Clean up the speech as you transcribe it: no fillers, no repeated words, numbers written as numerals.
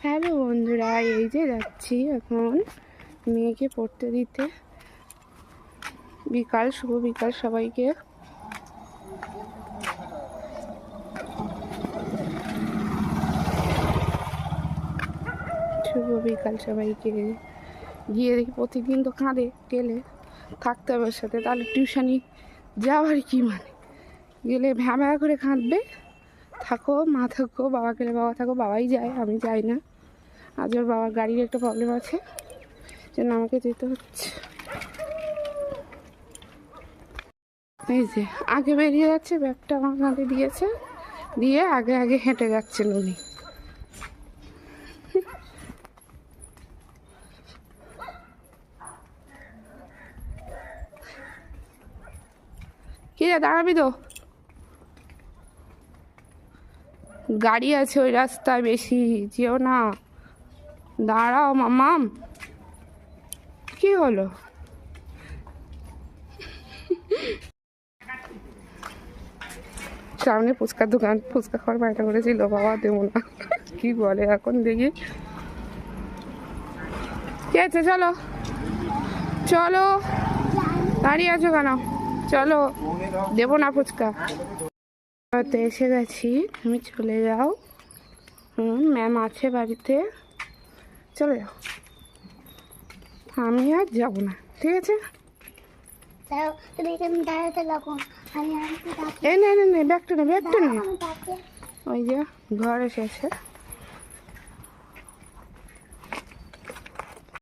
Hello বন্ধুরা, এই যে যাচ্ছি এখন মেয়েকে পড়তে দিতে। বিকাল, শুভ বিকাল সবাইকে। শুভ বিকাল সবাইকে। গিয়ে দেখি প্রতিদিন তো কাঁদে, গেলে থাকতে হবে ওর সাথে, তাহলে টিউশনি যাওয়ার কি মানে। গেলে ভ্যা ভ্যা করে কাঁদবে, থাকো মা থাকো, বাবা গেলে বাবা থাকো, বাবাই যায়, আমি যাই না। আজ ওর বাবার গাড়ির একটা প্রবলেম আছে, জন্য আমাকে যেতে হচ্ছে। এই যে আগে বেরিয়ে যাচ্ছে, ব্যাগটা আমার কাঁধে দিয়েছে, দিয়ে আগে আগে হেঁটে যাচ্ছেন উনি। কি রে, দাঁড়াবি তো? গাড়ি আছে ওই রাস্তায়, বেশি যেও না, দাঁড়াও মামাম। কি হলো? সামনে ফুচকার দোকান, ফুচকা খাওয়ার বায়না করেছিল, বাবা দেবো না। কি বলে এখন দেখি। কি আছে, চলো চলো, দাঁড়িয়ে আছো কেন? চলো, দেবো না ফুচকা। এসে গেছি, তুমি চলে যাও। ম্যাম আছে বাড়িতে, চলে যাও, আমি আর যাবো না, ঠিক আছে? এই নে ব্যাগটা নে, ব্যাগটা নে। ওই যে ঘর এসেছে।